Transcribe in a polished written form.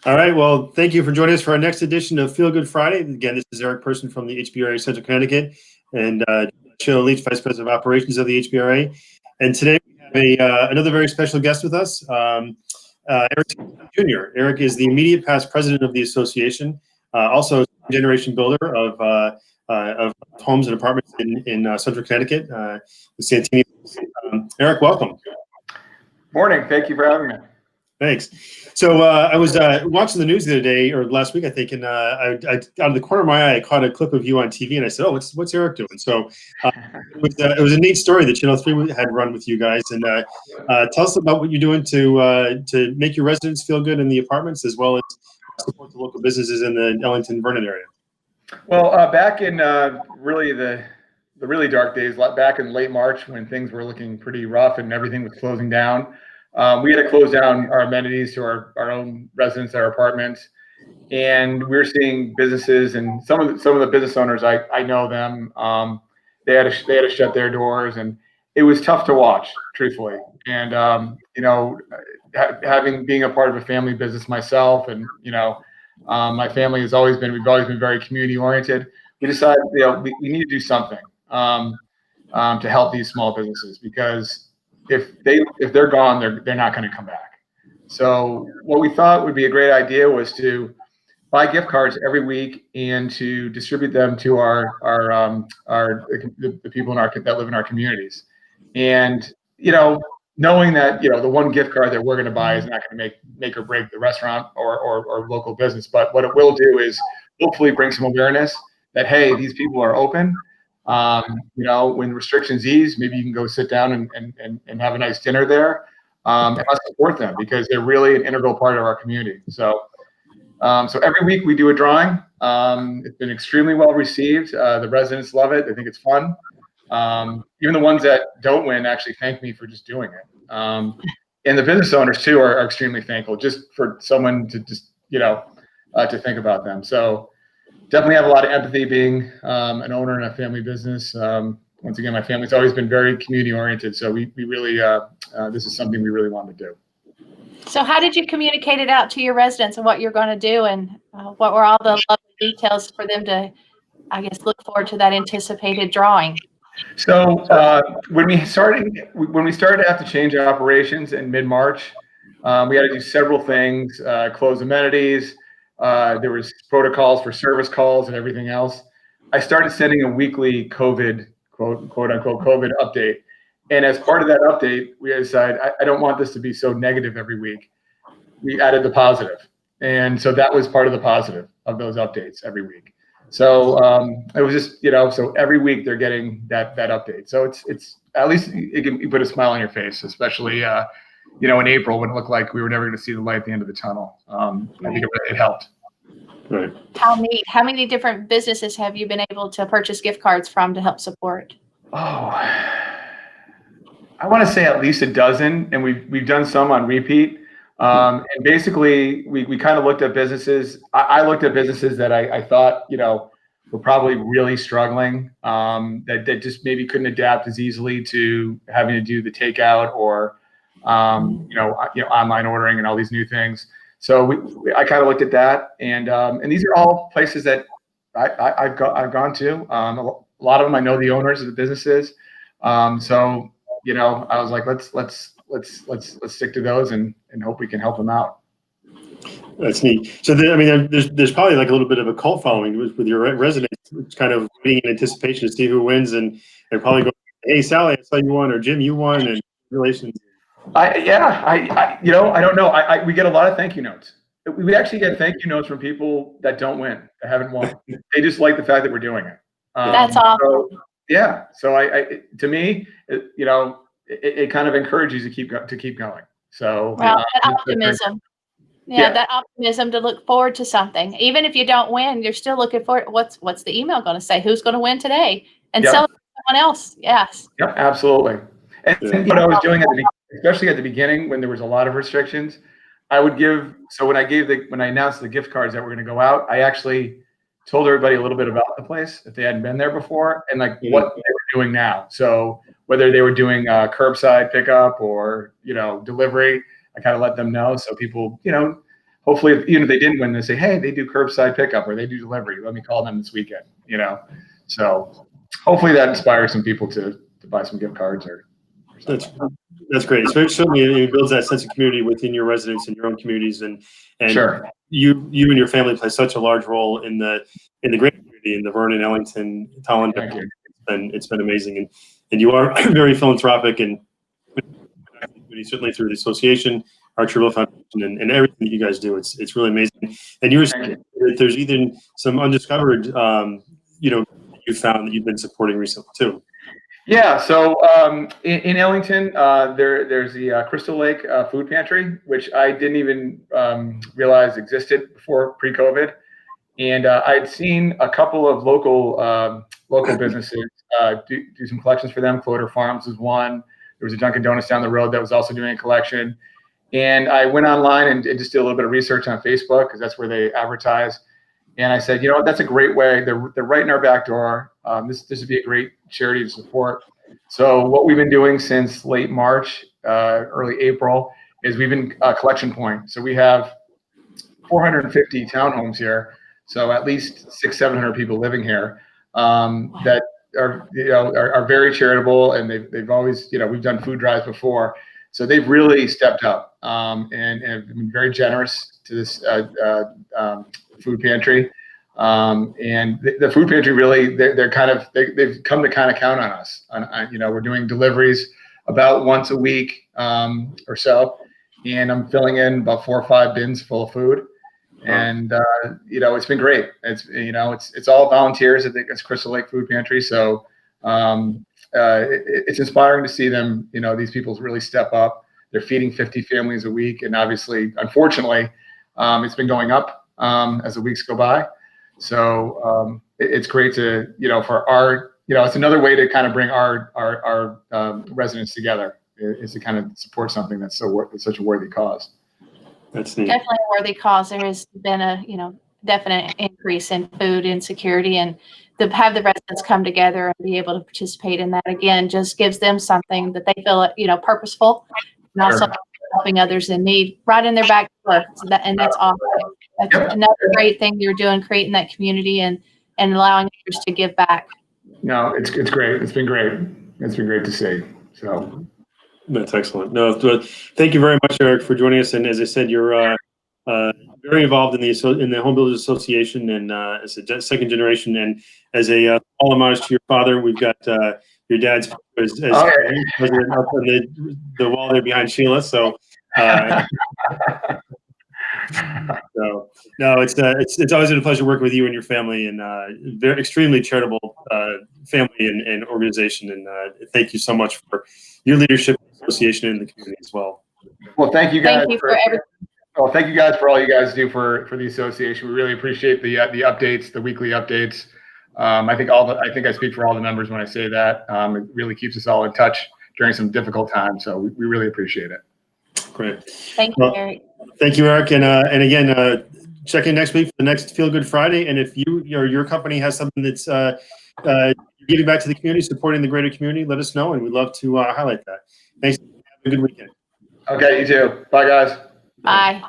All right. Well, thank you for joining us for our next edition of Feel Good Friday. Again, this is Eric Person from the HBRA Central Connecticut, and Sheila Leach, Vice President of Operations of the HBRA. And today we have another very special guest with us, Eric Jr. Eric is the immediate past president of the association, also a generation builder of homes and apartments in Central Connecticut, the Santini Homes. Eric, welcome. Morning. Thank you for having me. Thanks. So I was watching the news the other day, or last week, I think, and I out of the corner of my eye, I caught a clip of you on TV, and I said, "Oh, what's Eric doing?" So it was a neat story that Channel 3 had run with you guys, and tell us about what you're doing to make your residents feel good in the apartments, as well as support the local businesses in the Ellington-Vernon area. Well, back in really the really dark days, back in late March, when things were looking pretty rough and everything was closing down. We had to close down our amenities to our own residents, our apartments, and we're seeing businesses and some of the business owners. I know them. They had to shut their doors, and it was tough to watch, truthfully. And being a part of a family business myself, and my family we've always been very community oriented. We decided we need to do something to help these small businesses, because if they're gone, they're not going to come back. So what we thought would be a great idea was to buy gift cards every week and to distribute them to the people that live in our communities. And knowing that the one gift card that we're going to buy is not going to make or break the restaurant or local business, but what it will do is hopefully bring some awareness that, hey, these people are open. When restrictions ease, maybe you can go sit down and have a nice dinner there, and let's support them, because they're really an integral part of our community. So every week we do a drawing. It's been extremely well received. The residents love it. They think it's fun. Even the ones that don't win actually thank me for just doing it. And the business owners too are extremely thankful, just for someone to just to think about them. So definitely have a lot of empathy being an owner in a family business. Once again, my family's always been very community oriented, so we really this is something we really want to do. So how did you communicate it out to your residents and what you're going to do, and what were all the lovely details for them to, I guess, look forward to that anticipated drawing? So when we started to have to change our operations in mid-March, we had to do several things, close amenities. There was protocols for service calls and everything else. I started sending a weekly COVID, quote unquote, COVID update. And as part of that update, we decided, I don't want this to be so negative every week. We added the positive. And so that was part of the positive of those updates every week. So it was just, so every week they're getting that update. So it's at least it can put a smile on your face, especially, in April, when it looked like we were never going to see the light at the end of the tunnel. I think it helped. Right. How neat. How many different businesses have you been able to purchase gift cards from to help support? Oh, I want to say at least a dozen, and we've done some on repeat. And basically, we kind of looked at businesses. I looked at businesses that I thought, were probably really struggling, that just maybe couldn't adapt as easily to having to do the takeout or online ordering and all these new things. So I kind of looked at that, and these are all places that I've gone to. A lot of them I know the owners of the businesses. So I was like, let's stick to those and hope we can help them out. That's neat. So there's probably like a little bit of a cult following with your residents, kind of waiting in anticipation to see who wins, and probably go, hey, Sally, I saw you won, or Jim, you won, and congratulations. I don't know. We get a lot of thank you notes. We actually get thank you notes from people that don't win, that haven't won. They just like the fact that we're doing it. That's awesome. So, yeah. So to me, it kind of encourages you to keep going. So that optimism. Yeah, that optimism to look forward to something. Even if you don't win, you're still looking forward. What's the email going to say? Who's going to win today? And celebrate someone else. Yes. Yep, absolutely. And what I was doing especially at the beginning, when there was a lot of restrictions, I would give. So when I announced the gift cards that were going to go out, I actually told everybody a little bit about the place if they hadn't been there before, and what they were doing now. So whether they were doing curbside pickup or delivery, I kind of let them know, so people hopefully, even if they didn't win, they say, hey, they do curbside pickup or they do delivery. Let me call them this weekend. So hopefully that inspires some people to buy some gift cards or something. That's great. Certainly, it builds that sense of community within your residents and your own communities, and Sure. you and your family play such a large role in the great community in the Vernon, Ellington, Tolland. Thank you. It's been amazing, and you are very philanthropic and certainly through the association, our Tribble Foundation, and everything that you guys do. It's really amazing. And you were saying that there's even some undiscovered, you found that you've been supporting recently too. Yeah, so in Ellington, there's the Crystal Lake Food Pantry, which I didn't even realize existed before pre-COVID. And I'd seen a couple of local businesses do some collections for them. Cloder Farms was one. There was a Dunkin' Donuts down the road that was also doing a collection. And I went online and just did a little bit of research on Facebook because that's where they advertise. And I said, that's a great way. They're right in our back door. This would be a great charity to support. So what we've been doing since late March, early April, is we've been a collection point. So we have 450 townhomes here. So at least 600-700 people living here that are very charitable, and they've always, we've done food drives before. So they've really stepped up and have been very generous to this food pantry. And the food pantry really, they've come to kind of count on us. We're doing deliveries about once a week or so, and I'm filling in about 4 or 5 bins full of food. And it's been great. It's all volunteers at the Crystal Lake Food Pantry. So it's inspiring to see them. These people really step up. They're feeding 50 families a week, and obviously, unfortunately, it's been going up as the weeks go by. So it's great to for our it's another way to kind of bring our residents together is to kind of support something that's such a worthy cause. That's neat. Definitely a worthy cause. There has been a definite increase in food insecurity, and to have the residents come together and be able to participate in that again just gives them something that they feel purposeful, and also helping others in need right in their back door. And that's awesome. That's another great thing you're doing, creating that community and allowing others to give back. No, it's great. It's been great. It's been great to see. So. That's excellent. No, thank you very much, Eric, for joining us. And as I said, you're very involved in the Home Builders Association, and as a second generation, and as a all homage to your father, we've got your dad's as president up on the wall there behind Sheila. So. So no, it's always been a pleasure working with you and your family, and very extremely charitable family and organization. And thank you so much for your leadership, association, and the community as well. Well, thank you guys. Thank you for everything. Well, thank you guys for all you guys do for the association. We really appreciate the updates, the weekly updates. I think I speak for all the members when I say that. It really keeps us all in touch during some difficult times. So we really appreciate it. Great. Thank you, Eric. Thank you, Eric. And again, check in next week for the next Feel Good Friday. And if your company has something that's giving back to the community, supporting the greater community, let us know, and we'd love to highlight that. Thanks. Have a good weekend. Okay, you too. Bye, guys. Bye.